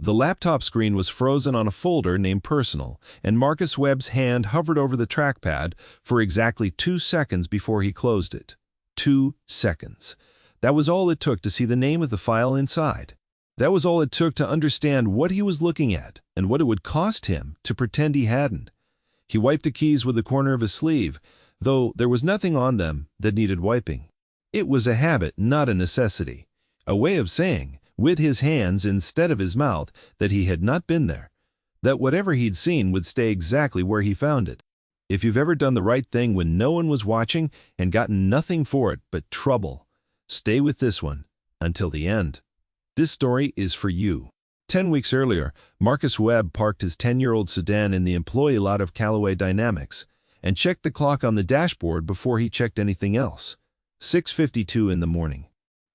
The laptop screen was frozen on a folder named Personal, and Marcus Webb's hand hovered over the trackpad for exactly 2 seconds before he closed it. 2 seconds. That was all it took to see the name of the file inside. That was all it took to understand what he was looking at and what it would cost him to pretend he hadn't. He wiped the keys with the corner of his sleeve, though there was nothing on them that needed wiping. It was a habit, not a necessity. A way of saying, with his hands instead of his mouth, that he had not been there. That whatever he'd seen would stay exactly where he found it. If you've ever done the right thing when no one was watching and gotten nothing for it but trouble, stay with this one until the end. This story is for you. 10 weeks earlier, Marcus Webb parked his 10-year-old sedan in the employee lot of Callaway Dynamics and checked the clock on the dashboard before he checked anything else. 6:52 in the morning.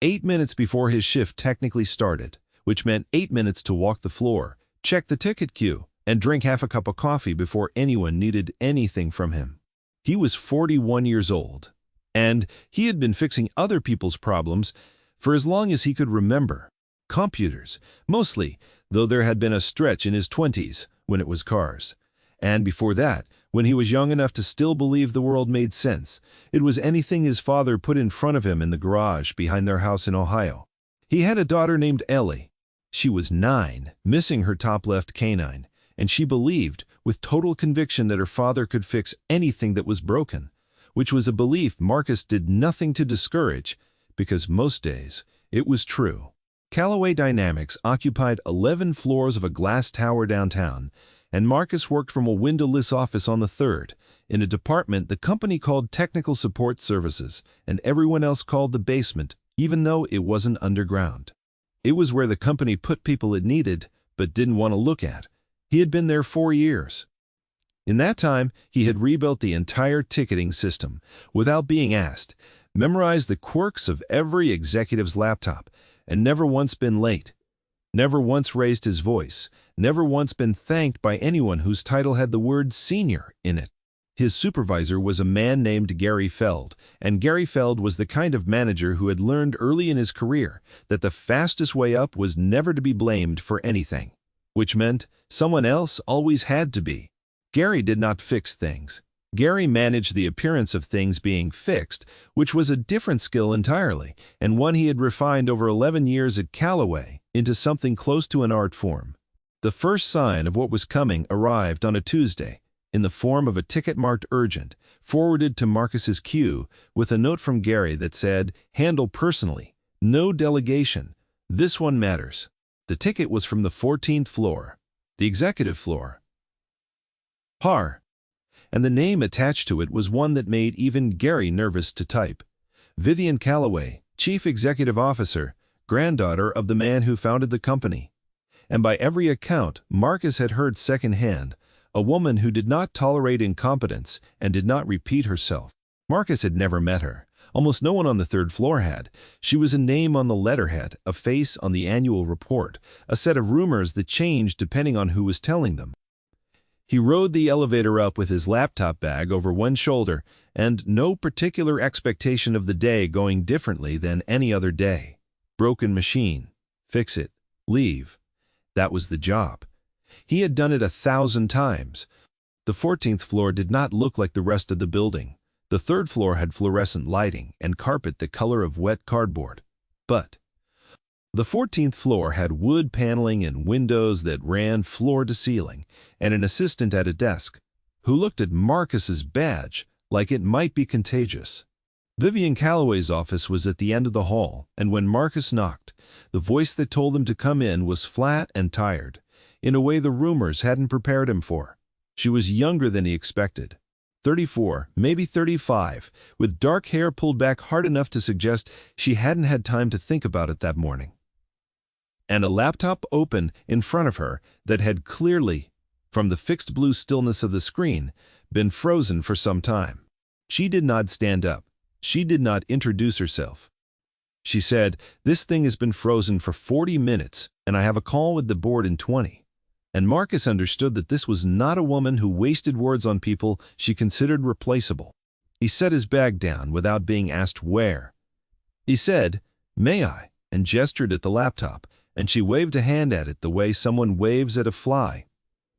8 minutes before his shift technically started, which meant 8 minutes to walk the floor, check the ticket queue, and drink half a cup of coffee before anyone needed anything from him. He was 41 years old, and he had been fixing other people's problems for as long as he could remember. Computers, mostly, though there had been a stretch in his 20s when it was cars. And before that, when he was young enough to still believe the world made sense, it was anything his father put in front of him in the garage behind their house in Ohio. He had a daughter named Ellie. She was 9, missing her top left canine, and she believed, with total conviction, that her father could fix anything that was broken, which was a belief Marcus did nothing to discourage, because most days it was true. Callaway Dynamics occupied 11 floors of a glass tower downtown, and Marcus worked from a windowless office on the 3rd, in a department the company called Technical Support Services, and everyone else called the basement, even though it wasn't underground. It was where the company put people it needed, but didn't want to look at. He had been there 4 years. In that time, he had rebuilt the entire ticketing system, without being asked, memorized the quirks of every executive's laptop, and never once been late. Never once raised his voice, never once been thanked by anyone whose title had the word senior in it. His supervisor was a man named Gary Feld, and Gary Feld was the kind of manager who had learned early in his career that the fastest way up was never to be blamed for anything, which meant someone else always had to be. Gary did not fix things. Gary managed the appearance of things being fixed, which was a different skill entirely, and one he had refined over 11 years at Callaway into something close to an art form. The first sign of what was coming arrived on a Tuesday, in the form of a ticket marked urgent, forwarded to Marcus's queue, with a note from Gary that said, "Handle personally. No delegation. This one matters." The ticket was from the 14th floor, the executive floor. And the name attached to it was one that made even Gary nervous to type. Vivian Callaway, Chief Executive Officer, granddaughter of the man who founded the company. And by every account Marcus had heard secondhand, a woman who did not tolerate incompetence and did not repeat herself. Marcus had never met her. Almost no one on the 3rd floor had. She was a name on the letterhead, a face on the annual report, a set of rumors that changed depending on who was telling them. He rode the elevator up with his laptop bag over one shoulder and no particular expectation of the day going differently than any other day. Broken machine. Fix it. Leave. That was the job. He had done it 1,000 times. The 14th floor did not look like the rest of the building. The 3rd floor had fluorescent lighting and carpet the color of wet cardboard. But the 14th floor had wood paneling and windows that ran floor to ceiling, and an assistant at a desk, who looked at Marcus's badge like it might be contagious. Vivian Callaway's office was at the end of the hall, and when Marcus knocked, the voice that told him to come in was flat and tired, in a way the rumors hadn't prepared him for. She was younger than he expected. 34, maybe 35, with dark hair pulled back hard enough to suggest she hadn't had time to think about it that morning. And a laptop open in front of her that had clearly, from the fixed blue stillness of the screen, been frozen for some time. She did not stand up. She did not introduce herself. She said, "This thing has been frozen for 40 minutes, and I have a call with the board in 20. And Marcus understood that this was not a woman who wasted words on people she considered replaceable. He set his bag down without being asked where. He said, "May I?" and gestured at the laptop, and she waved a hand at it the way someone waves at a fly.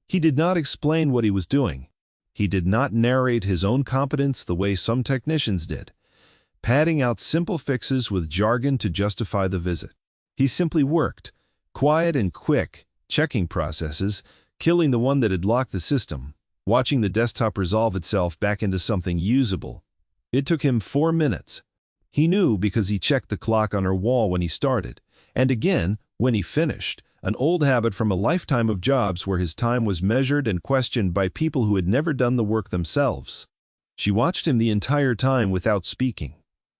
He did not explain what he was doing. He did not narrate his own competence the way some technicians did, padding out simple fixes with jargon to justify the visit. He simply worked, quiet and quick, checking processes, killing the one that had locked the system, watching the desktop resolve itself back into something usable. It took him 4 minutes. He knew because he checked the clock on her wall when he started, and again when he finished, an old habit from a lifetime of jobs where his time was measured and questioned by people who had never done the work themselves. She watched him the entire time without speaking,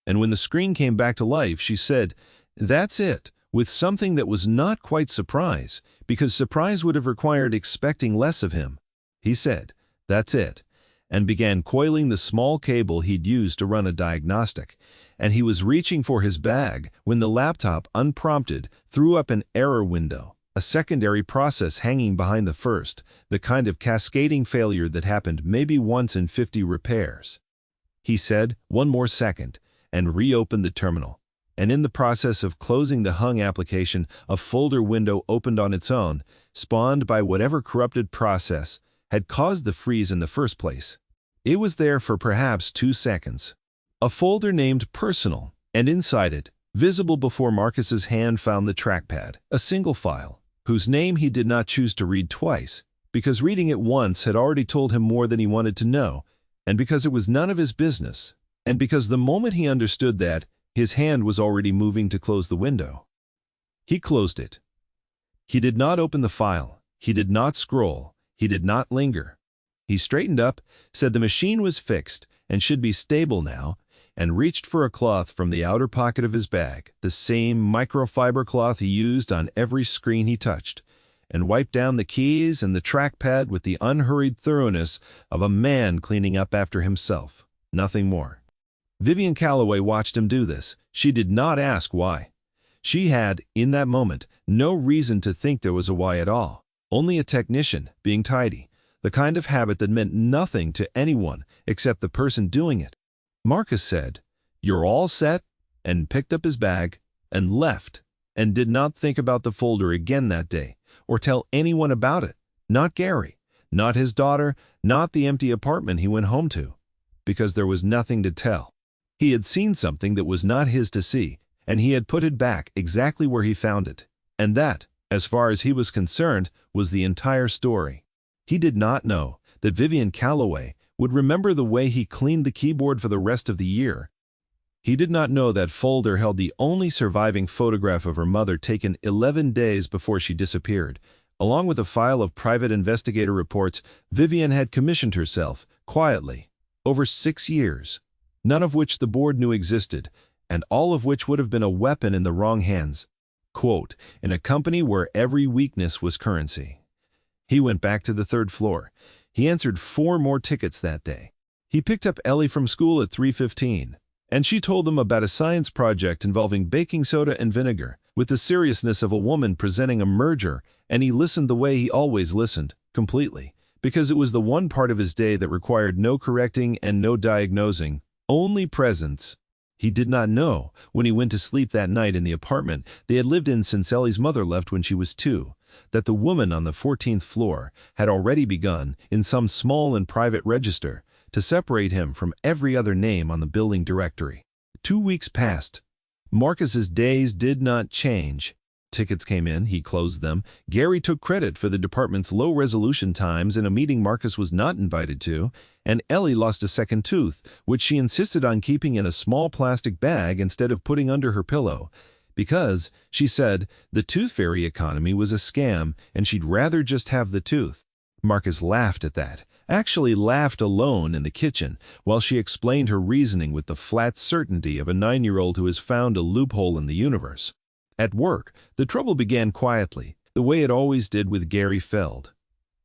and when the screen came back to life, she said, "That's it," with something that was not quite surprise, because surprise would have required expecting less of him. He said, "That's it," and began coiling the small cable he'd used to run a diagnostic, and he was reaching for his bag when the laptop, unprompted, threw up an error window, a secondary process hanging behind the first, the kind of cascading failure that happened maybe once in 50 repairs. He said, "One more second," and reopened the terminal. And in the process of closing the hung application, a folder window opened on its own, spawned by whatever corrupted process had caused the freeze in the first place. It was there for perhaps 2 seconds. A folder named Personal, and inside it, visible before Marcus's hand found the trackpad, a single file, whose name he did not choose to read twice, because reading it once had already told him more than he wanted to know, and because it was none of his business, and because the moment he understood that, his hand was already moving to close the window. He closed it. He did not open the file. He did not scroll. He did not linger. He straightened up, said the machine was fixed and should be stable now, and reached for a cloth from the outer pocket of his bag, the same microfiber cloth he used on every screen he touched, and wiped down the keys and the trackpad with the unhurried thoroughness of a man cleaning up after himself. Nothing more. Vivian Calloway watched him do this. She did not ask why. She had, in that moment, no reason to think there was a why at all. Only a technician, being tidy, the kind of habit that meant nothing to anyone except the person doing it. Marcus said, "You're all set," and picked up his bag, and left, and did not think about the folder again that day, or tell anyone about it. Not Gary, not his daughter, not the empty apartment he went home to, because there was nothing to tell. He had seen something that was not his to see, and he had put it back exactly where he found it. And that, as far as he was concerned, was the entire story. He did not know that Vivian Calloway would remember the way he cleaned the keyboard for the rest of the year. He did not know that folder held the only surviving photograph of her mother taken 11 days before she disappeared, along with a file of private investigator reports Vivian had commissioned herself, quietly, over 6 years. None of which the board knew existed, and all of which would have been a weapon in the wrong hands. Quote, in a company where every weakness was currency. He went back to the 3rd floor. He answered 4 more tickets that day. He picked up Ellie from school at 3:15, and she told them about a science project involving baking soda and vinegar, with the seriousness of a woman presenting a merger, and he listened the way he always listened, completely, because it was the one part of his day that required no correcting and no diagnosing, only presence. He did not know, when he went to sleep that night in the apartment they had lived in since Ellie's mother left when she was 2, that the woman on the 14th floor had already begun, in some small and private register, to separate him from every other name on the building directory. 2 weeks passed. Marcus's days did not change. Tickets came in, he closed them. Gary took credit for the department's low-resolution times in a meeting Marcus was not invited to, and Ellie lost a second tooth, which she insisted on keeping in a small plastic bag instead of putting under her pillow, because, she said, the tooth fairy economy was a scam and she'd rather just have the tooth. Marcus laughed at that, actually laughed alone in the kitchen, while she explained her reasoning with the flat certainty of a 9-year-old who has found a loophole in the universe. At work, the trouble began quietly, the way it always did with Gary Feld.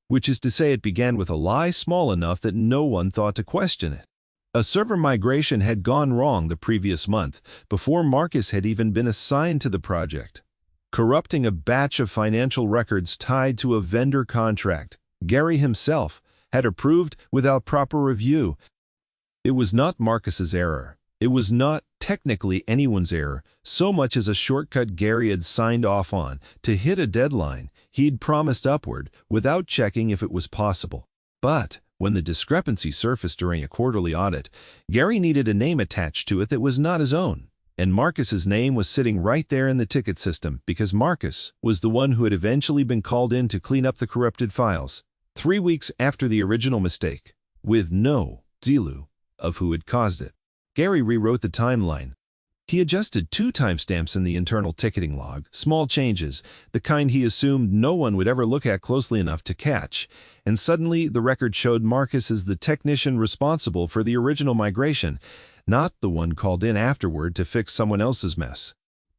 Which is to say, it began with a lie small enough that no one thought to question it. A server migration had gone wrong the previous month, before Marcus had even been assigned to the project, corrupting a batch of financial records tied to a vendor contract Gary himself had approved without proper review. It was not Marcus's error. It was not technically anyone's error, so much as a shortcut Gary had signed off on to hit a deadline he'd promised upward without checking if it was possible. But when the discrepancy surfaced during a quarterly audit, Gary needed a name attached to it that was not his own. And Marcus's name was sitting right there in the ticket system because Marcus was the one who had eventually been called in to clean up the corrupted files 3 weeks after the original mistake, with no clue of who had caused it. Gary rewrote the timeline. He adjusted 2 timestamps in the internal ticketing log, small changes, the kind he assumed no one would ever look at closely enough to catch, and suddenly the record showed Marcus as the technician responsible for the original migration, not the one called in afterward to fix someone else's mess.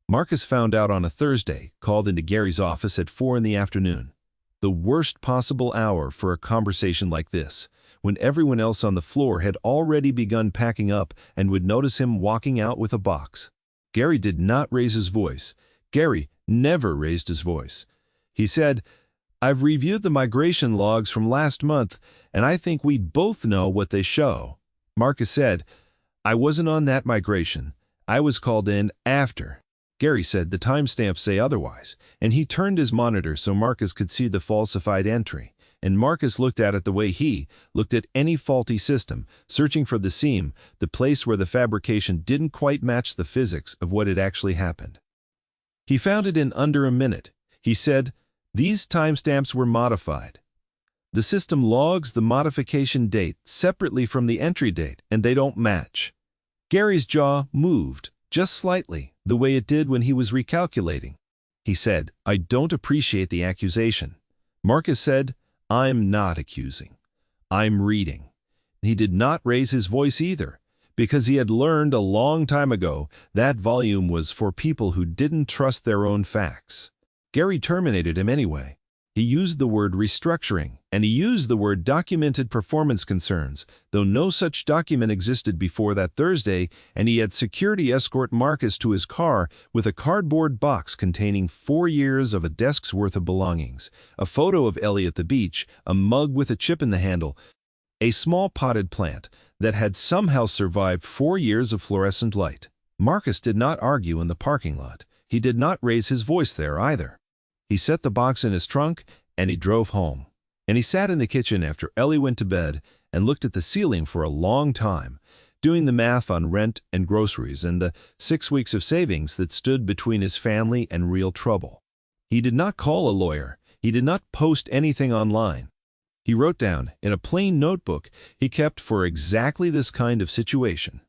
Marcus found out on a Thursday, called into Gary's office at 4 in the afternoon. The worst possible hour for a conversation like this, when everyone else on the floor had already begun packing up and would notice him walking out with a box. Gary did not raise his voice. Gary never raised his voice. He said, "I've reviewed the migration logs from last month, and I think we both know what they show." Marcus said, "I wasn't on that migration. I was called in after." Gary said the timestamps say otherwise, and he turned his monitor so Marcus could see the falsified entry. And Marcus looked at it the way he looked at any faulty system, searching for the seam, the place where the fabrication didn't quite match the physics of what had actually happened. He found it in under a minute. He said, "These timestamps were modified. The system logs the modification date separately from the entry date, and they don't match." Gary's jaw moved, just slightly, the way it did when he was recalculating. He said, "I don't appreciate the accusation." Marcus said, "I'm not accusing. I'm reading." He did not raise his voice either, because he had learned a long time ago that volume was for people who didn't trust their own facts. Gary terminated him anyway. He used the word restructuring, and he used the word documented performance concerns, though no such document existed before that Thursday, and he had security escort Marcus to his car with a cardboard box containing 4 years of a desk's worth of belongings, a photo of Ellie at the beach, a mug with a chip in the handle, a small potted plant that had somehow survived 4 years of fluorescent light. Marcus did not argue in the parking lot. He did not raise his voice there either. He set the box in his trunk, and he drove home. And he sat in the kitchen after Ellie went to bed and looked at the ceiling for a long time, doing the math on rent and groceries and the 6 weeks of savings that stood between his family and real trouble. He did not call a lawyer. He did not post anything online. He wrote down, in a plain notebook he kept for exactly this kind of situation,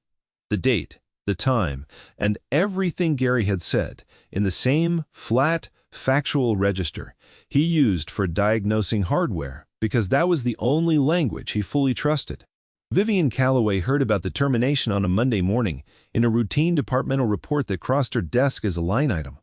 the date, the time, and everything Gary had said, in the same flat, factual register he used for diagnosing hardware, because that was the only language he fully trusted. Vivian Calloway heard about the termination on a Monday morning in a routine departmental report that crossed her desk as a line item.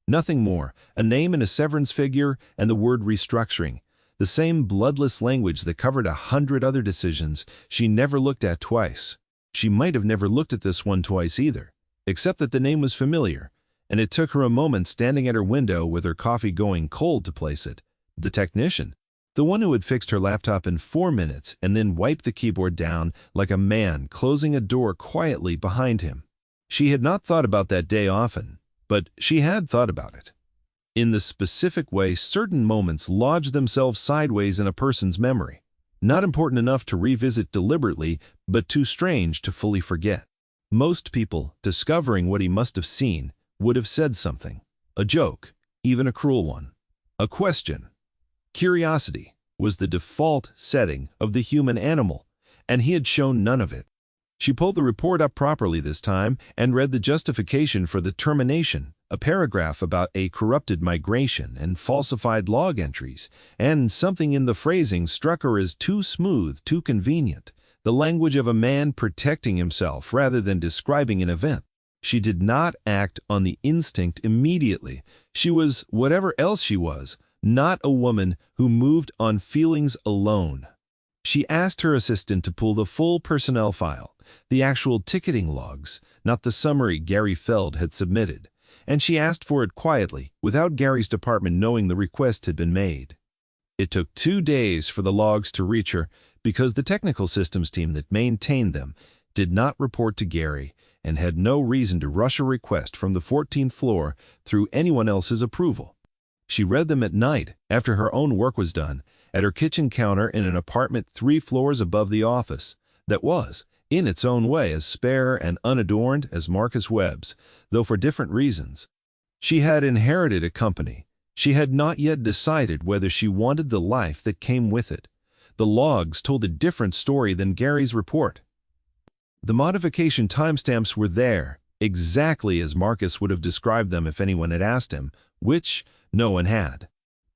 Nothing more, a name and a severance figure and the word restructuring, the same bloodless language that covered 100 other decisions she never looked at twice. She might have never looked at this one twice either, except that the name was familiar, and it took her a moment standing at her window with her coffee going cold to place it. The technician, the one who had fixed her laptop in 4 minutes and then wiped the keyboard down like a man closing a door quietly behind him. She had not thought about that day often, but she had thought about it. In the specific way certain moments lodge themselves sideways in a person's memory, not important enough to revisit deliberately, but too strange to fully forget. Most people, discovering what he must have seen, would have said something, a joke, even a cruel one, a question. Curiosity was the default setting of the human animal, and he had shown none of it. She pulled the report up properly this time and read the justification for the termination, a paragraph about a corrupted migration and falsified log entries, and something in the phrasing struck her as too smooth, too convenient, the language of a man protecting himself rather than describing an event. She did not act on the instinct immediately. She was, whatever else she was, not a woman who moved on feelings alone. She asked her assistant to pull the full personnel file, the actual ticketing logs, not the summary Gary Feld had submitted, and she asked for it quietly, without Gary's department knowing the request had been made. It took 2 days for the logs to reach her because the technical systems team that maintained them did not report to Gary, and had no reason to rush a request from the 14th floor through anyone else's approval. She read them at night, after her own work was done, at her kitchen counter in an apartment 3 floors above the office, that was, in its own way, as spare and unadorned as Marcus Webb's, though for different reasons. She had inherited a company. She had not yet decided whether she wanted the life that came with it. The logs told a different story than Gary's report. The modification timestamps were there, exactly as Marcus would have described them if anyone had asked him, which no one had.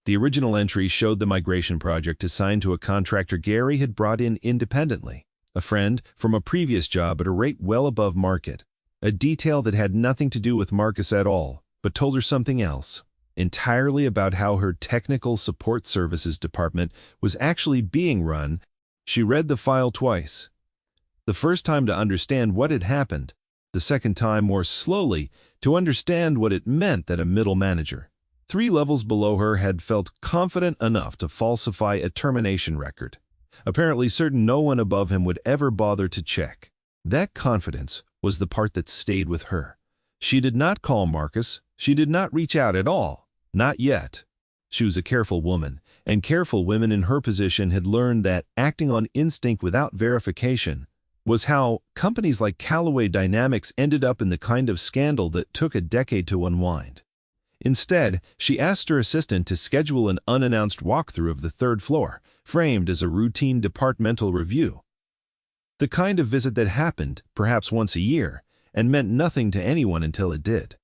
The original entry showed the migration project assigned to a contractor Gary had brought in independently, a friend from a previous job at a rate well above market, a detail that had nothing to do with Marcus at all, but told her something else, entirely about how her technical support services department was actually being run. She read the file twice. The first time to understand what had happened, the second time more slowly to understand what it meant that a middle manager, 3 levels below her, had felt confident enough to falsify a termination record, apparently certain no one above him would ever bother to check. That confidence was the part that stayed with her. She did not call Marcus. She did not reach out at all. Not yet. She was a careful woman, and careful women in her position had learned that acting on instinct without verification was how companies like Callaway Dynamics ended up in the kind of scandal that took a decade to unwind. Instead, she asked her assistant to schedule an unannounced walkthrough of the 3rd floor, framed as a routine departmental review. The kind of visit that happened, perhaps once a year, and meant nothing to anyone until it did.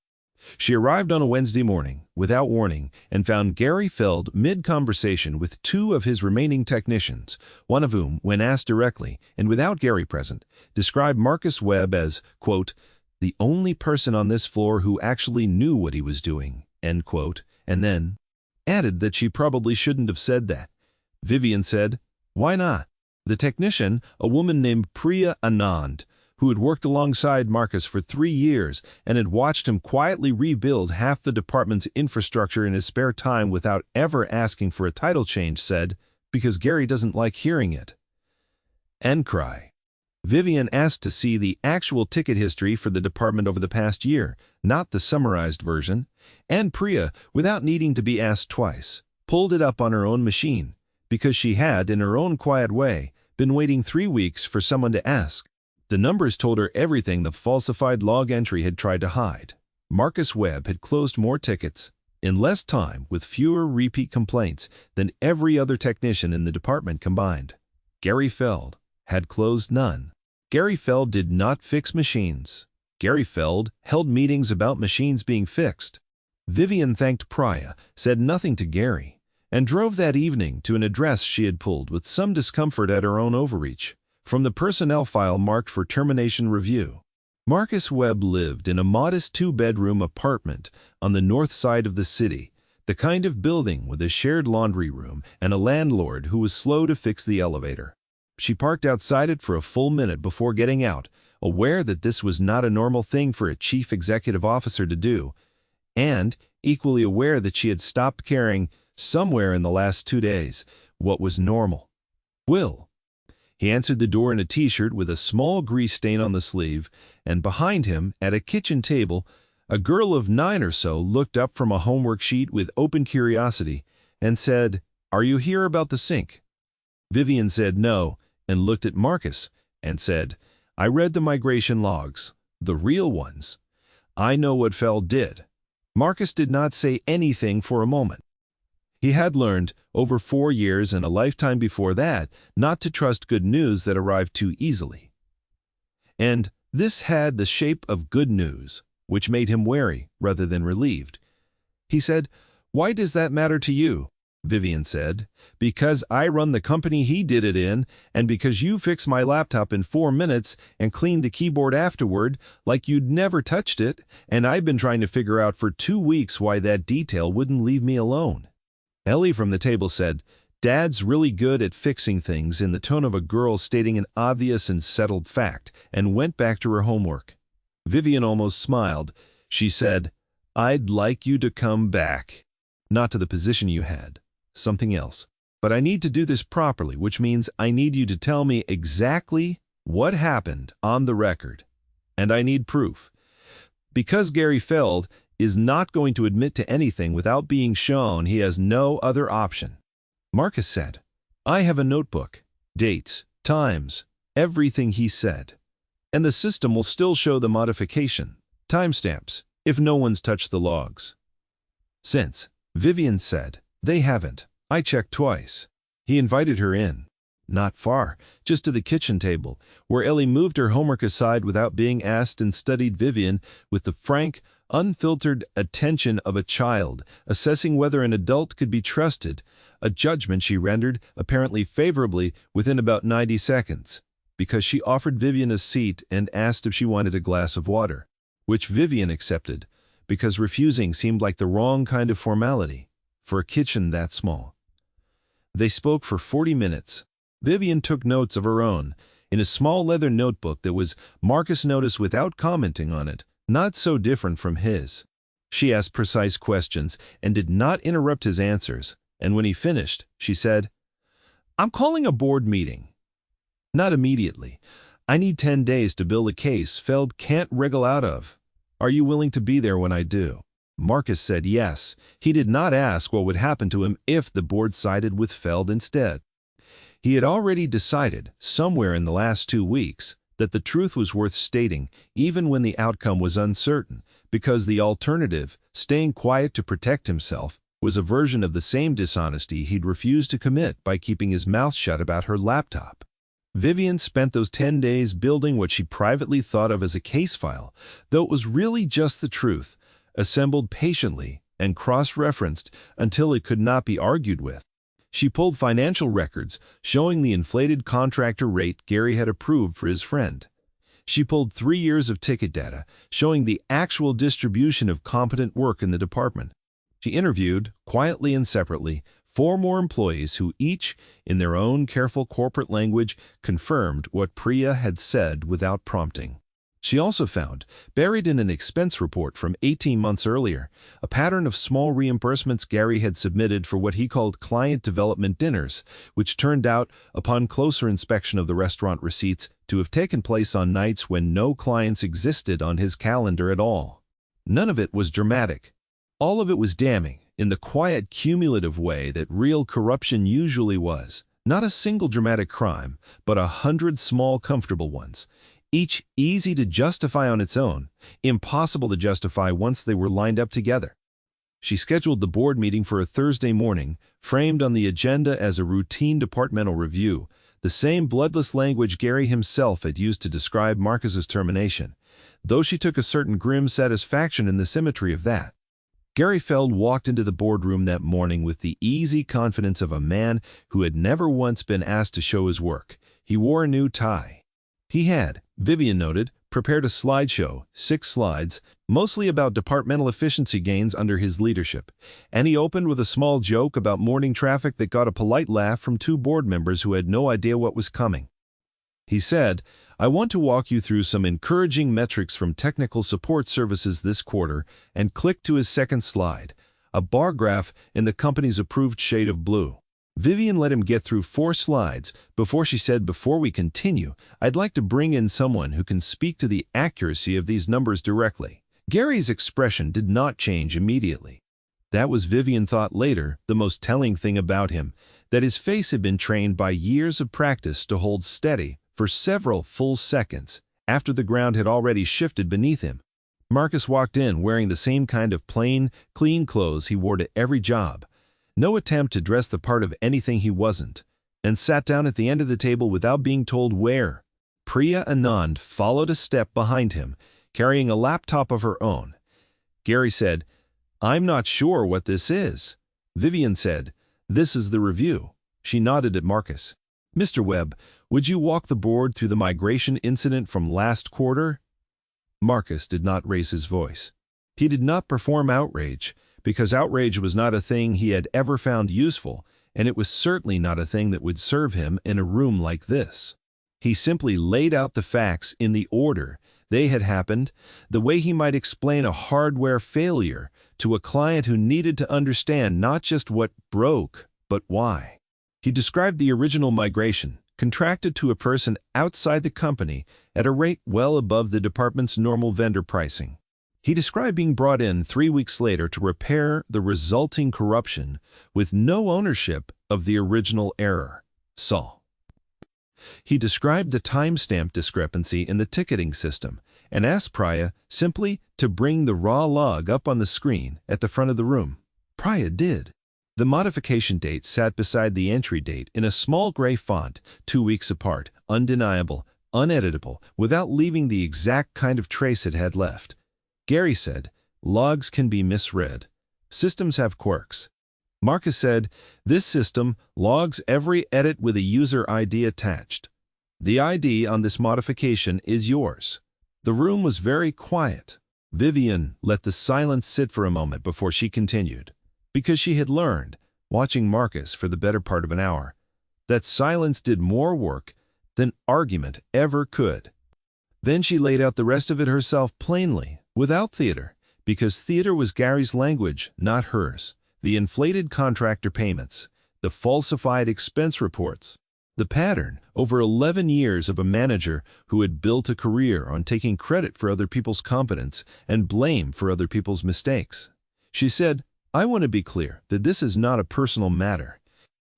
She arrived on a Wednesday morning, without warning, and found Gary Feld mid-conversation with 2 of his remaining technicians, one of whom, when asked directly, and without Gary present, described Marcus Webb as, quote, the only person on this floor who actually knew what he was doing, end quote, and then added that she probably shouldn't have said that. Vivian said, why not? The technician, a woman named Priya Anand, who had worked alongside Marcus for 3 years and had watched him quietly rebuild half the department's infrastructure in his spare time without ever asking for a title change, said, because Gary doesn't like hearing it. And cry. Vivian asked to see the actual ticket history for the department over the past year, not the summarized version, and Priya, without needing to be asked twice, pulled it up on her own machine, because she had, in her own quiet way, been waiting 3 weeks for someone to ask. The numbers told her everything the falsified log entry had tried to hide. Marcus Webb had closed more tickets, in less time with fewer repeat complaints, than every other technician in the department combined. Gary Feld had closed none. Gary Feld did not fix machines. Gary Feld held meetings about machines being fixed. Vivian thanked Priya, said nothing to Gary, and drove that evening to an address she had pulled with some discomfort at her own overreach, from the personnel file marked for termination review. Marcus Webb lived in a modest 2-bedroom apartment on the north side of the city, the kind of building with a shared laundry room and a landlord who was slow to fix the elevator. She parked outside it for a full minute before getting out, aware that this was not a normal thing for a chief executive officer to do, and equally aware that she had stopped caring, somewhere in the last 2 days, what was normal. Will. He answered the door in a t-shirt with a small grease stain on the sleeve, and behind him, at a kitchen table, a girl of 9 or so looked up from a homework sheet with open curiosity and said, "Are you here about the sink?" Vivian said no, and looked at Marcus and said, "I read the migration logs, the real ones. I know what Feld did." Marcus did not say anything for a moment. He had learned, over 4 years and a lifetime before that, not to trust good news that arrived too easily. And this had the shape of good news, which made him wary rather than relieved. He said, "Why does that matter to you?" Vivian said, "Because I run the company he did it in, and because you fixed my laptop in 4 minutes and cleaned the keyboard afterward like you'd never touched it, and I've been trying to figure out for 2 weeks why that detail wouldn't leave me alone." Ellie from the table said, "Dad's really good at fixing things," in the tone of a girl stating an obvious and settled fact, and went back to her homework. Vivian almost smiled. She said, "I'd like you to come back. Not to the position you had. Something else. But I need to do this properly, which means I need you to tell me exactly What happened on the record? And I need proof. Because Gary Feld is not going to admit to anything without being shown, he has no other option. Marcus said, I have a notebook, dates, times, everything he said. And the system will still show the modification, timestamps, if no one's touched the logs. Since, Vivian said, they haven't. I checked twice. He invited her in. Not far, just to the kitchen table, where Ellie moved her homework aside without being asked and studied Vivian with the frank, unfiltered attention of a child, assessing whether an adult could be trusted, a judgment she rendered, apparently favorably, within about 90 seconds, because she offered Vivian a seat and asked if she wanted a glass of water, which Vivian accepted, because refusing seemed like the wrong kind of formality for a kitchen that small. They spoke for 40 minutes. Vivian took notes of her own, in a small leather notebook that was, Marcus noticed without commenting on it, not so different from his. She asked precise questions and did not interrupt his answers, and when he finished, she said, I'm calling a board meeting. Not immediately. I need 10 days to build a case Feld can't wriggle out of. Are you willing to be there when I do? Marcus said yes. He did not ask what would happen to him if the board sided with Feld instead. He had already decided, somewhere in the last 2 weeks, that the truth was worth stating, even when the outcome was uncertain, because the alternative, staying quiet to protect himself, was a version of the same dishonesty he'd refused to commit by keeping his mouth shut about her laptop. Vivian spent those 10 days building what she privately thought of as a case file, though it was really just the truth, assembled patiently and cross-referenced until it could not be argued with. She pulled financial records showing the inflated contractor rate Gary had approved for his friend. She pulled 3 years of ticket data showing the actual distribution of competent work in the department. She interviewed, quietly and separately, 4 more employees who each, in their own careful corporate language, confirmed what Priya had said without prompting. She also found, buried in an expense report from 18 months earlier, a pattern of small reimbursements Gary had submitted for what he called client development dinners, which turned out, upon closer inspection of the restaurant receipts, to have taken place on nights when no clients existed on his calendar at all. None of it was dramatic. All of it was damning, in the quiet, cumulative way that real corruption usually was. Not a single dramatic crime, but 100 small, comfortable ones. Each easy to justify on its own, impossible to justify once they were lined up together. She scheduled the board meeting for a Thursday morning, framed on the agenda as a routine departmental review, the same bloodless language Gary himself had used to describe Marcus's termination, though she took a certain grim satisfaction in the symmetry of that. Gary Feld walked into the boardroom that morning with the easy confidence of a man who had never once been asked to show his work. He wore a new tie. He had, Vivian noted, prepared a slideshow, 6 slides, mostly about departmental efficiency gains under his leadership, and he opened with a small joke about morning traffic that got a polite laugh from 2 board members who had no idea what was coming. He said, I want to walk you through some encouraging metrics from technical support services this quarter, and clicked to his second slide, a bar graph in the company's approved shade of blue. Vivian let him get through 4 slides before she said, before we continue, I'd like to bring in someone who can speak to the accuracy of these numbers directly. Gary's expression did not change immediately. That was, Vivian thought later, the most telling thing about him, that his face had been trained by years of practice to hold steady for several full seconds after the ground had already shifted beneath him. Marcus walked in wearing the same kind of plain, clean clothes he wore to every job. No attempt to dress the part of anything he wasn't, and sat down at the end of the table without being told where. Priya Anand followed a step behind him, carrying a laptop of her own. Gary said, I'm not sure what this is. Vivian said, this is the review. She nodded at Marcus. Mr. Webb, would you walk the board through the migration incident from last quarter? Marcus did not raise his voice. He did not perform outrage, because outrage was not a thing he had ever found useful, and it was certainly not a thing that would serve him in a room like this. He simply laid out the facts in the order they had happened, the way he might explain a hardware failure to a client who needed to understand not just what broke, but why. He described the original migration, contracted to a person outside the company at a rate well above the department's normal vendor pricing. He described being brought in 3 weeks later to repair the resulting corruption with no ownership of the original error. Saul. He described the timestamp discrepancy in the ticketing system and asked Priya simply to bring the raw log up on the screen at the front of the room. Priya did. The modification date sat beside the entry date in a small gray font, 2 weeks apart, undeniable, uneditable, without leaving the exact kind of trace it had left. Gary said, "Logs can be misread. Systems have quirks." Marcus said, "This system logs every edit with a user ID attached. The ID on this modification is yours." The room was very quiet. Vivian let the silence sit for a moment before she continued, because she had learned, watching Marcus for the better part of an hour, that silence did more work than argument ever could. Then she laid out the rest of it herself plainly, without theater, because theater was Gary's language, not hers. The inflated contractor payments, the falsified expense reports, the pattern over 11 years of a manager who had built a career on taking credit for other people's competence and blame for other people's mistakes. She said, "I want to be clear that this is not a personal matter.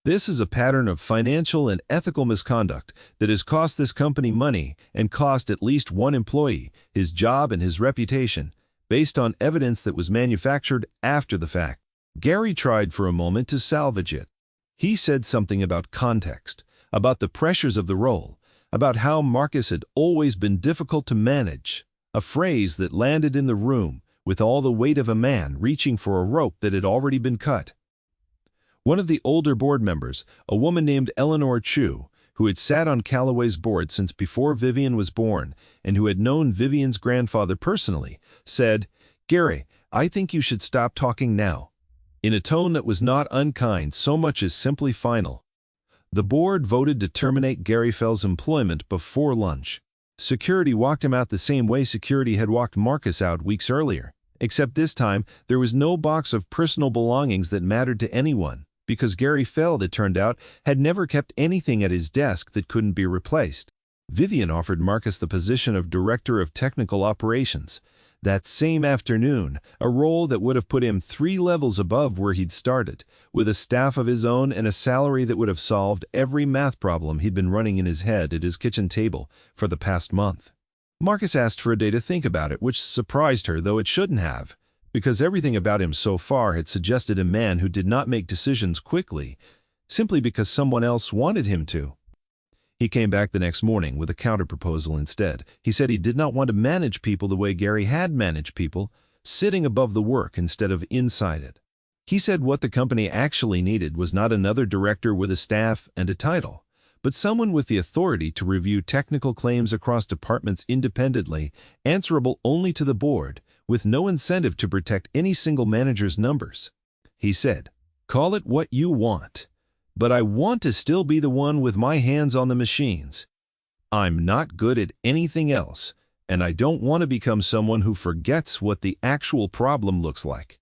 This is a pattern of financial and ethical misconduct that has cost this company money and cost at least one employee his job and his reputation, based on evidence that was manufactured after the fact." Gary tried for a moment to salvage it. He said something about context, about the pressures of the role, about how Marcus had always been difficult to manage, a phrase that landed in the room with all the weight of a man reaching for a rope that had already been cut. One of the older board members, a woman named Eleanor Chu, who had sat on Callaway's board since before Vivian was born and who had known Vivian's grandfather personally, said, "Gary, I think you should stop talking now," in a tone that was not unkind so much as simply final. The board voted to terminate Gary Fell's employment before lunch. Security walked him out the same way security had walked Marcus out weeks earlier, except this time there was no box of personal belongings that mattered to anyone, because Gary Fell, it turned out, had never kept anything at his desk that couldn't be replaced. Vivian offered Marcus the position of Director of Technical Operations. That same afternoon, a role that would have put him 3 levels above where he'd started, with a staff of his own and a salary that would have solved every math problem he'd been running in his head at his kitchen table for the past month. Marcus asked for a day to think about it, which surprised her, though it shouldn't have, because everything about him so far had suggested a man who did not make decisions quickly, simply because someone else wanted him to. He came back the next morning with a counterproposal instead. He said he did not want to manage people the way Gary had managed people, sitting above the work instead of inside it. He said what the company actually needed was not another director with a staff and a title, but someone with the authority to review technical claims across departments independently, answerable only to the board, with no incentive to protect any single manager's numbers. He said, "Call it what you want, but I want to still be the one with my hands on the machines. I'm not good at anything else, and I don't want to become someone who forgets what the actual problem looks like."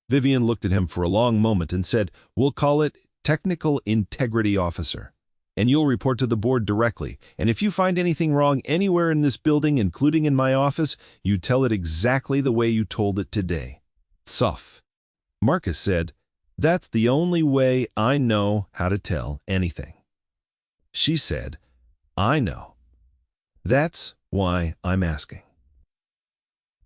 Vivian looked at him for a long moment and said, "We'll call it Technical Integrity Officer, and you'll report to the board directly, and if you find anything wrong anywhere in this building, including in my office, you tell it exactly the way you told it today." Soft. Marcus said, "That's the only way I know how to tell anything." She said, "I know. That's why I'm asking."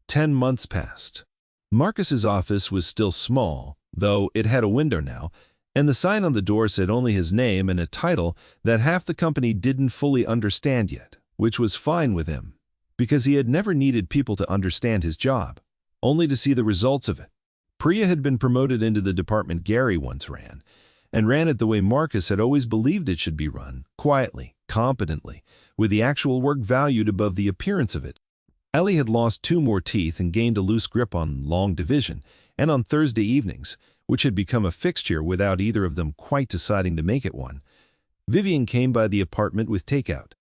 10 months passed. Marcus's office was still small, though it had a window now, and the sign on the door said only his name and a title that half the company didn't fully understand yet, which was fine with him, because he had never needed people to understand his job, only to see the results of it. Priya had been promoted into the department Gary once ran, and ran it the way Marcus had always believed it should be run, quietly, competently, with the actual work valued above the appearance of it. Ellie had lost 2 more teeth and gained a loose grip on long division, and on Thursday evenings, which had become a fixture without either of them quite deciding to make it one, Vivian came by the apartment with takeout,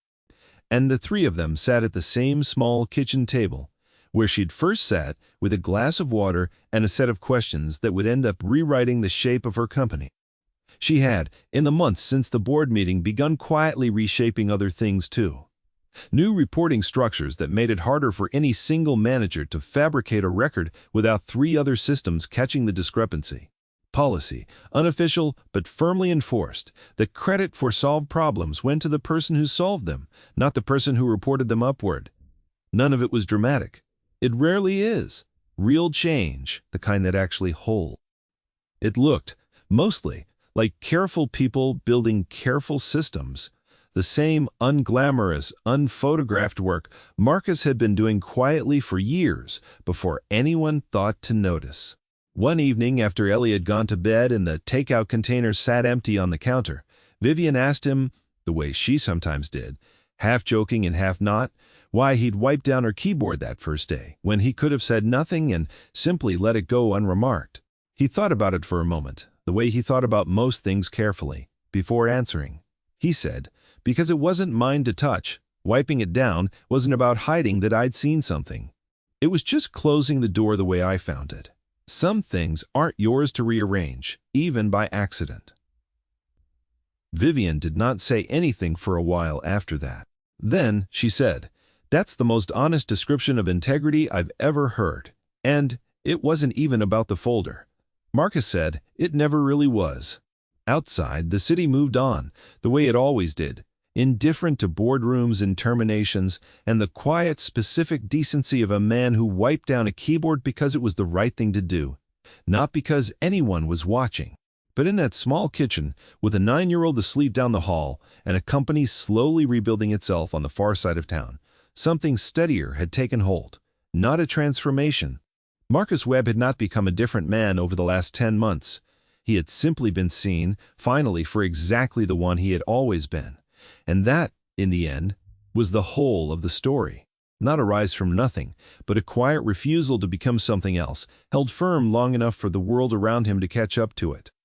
and the 3 of them sat at the same small kitchen table, where she'd first sat with a glass of water and a set of questions that would end up rewriting the shape of her company. She had, in the months since the board meeting, begun quietly reshaping other things too. New reporting structures that made it harder for any single manager to fabricate a record without three other systems catching the discrepancy. Policy, unofficial but firmly enforced, the credit for solved problems went to the person who solved them, not the person who reported them upward. None of it was dramatic. It rarely is. Real change, the kind that actually holds. It looked, mostly, like careful people building careful systems. The same unglamorous, unphotographed work Marcus had been doing quietly for years before anyone thought to notice. One evening after Ellie had gone to bed and the takeout container sat empty on the counter, Vivian asked him, the way she sometimes did, half joking and half not, why he'd wiped down her keyboard that first day, when he could have said nothing and simply let it go unremarked. He thought about it for a moment, the way he thought about most things carefully, before answering. He said, because it wasn't mine to touch. Wiping it down wasn't about hiding that I'd seen something. It was just closing the door the way I found it. Some things aren't yours to rearrange, even by accident. Vivian did not say anything for a while after that. Then she said, "That's the most honest description of integrity I've ever heard. And it wasn't even about the folder." Marcus said, "It never really was." Outside, the city moved on, the way it always did, indifferent to boardrooms and terminations, and the quiet, specific decency of a man who wiped down a keyboard because it was the right thing to do, not because anyone was watching. But in that small kitchen, with a 9-year-old asleep down the hall and a company slowly rebuilding itself on the far side of town, something steadier had taken hold, not a transformation. Marcus Webb had not become a different man over the last 10 months. He had simply been seen, finally, for exactly the one he had always been. And that, in the end, was the whole of the story. Not a rise from nothing, but a quiet refusal to become something else, held firm long enough for the world around him to catch up to it.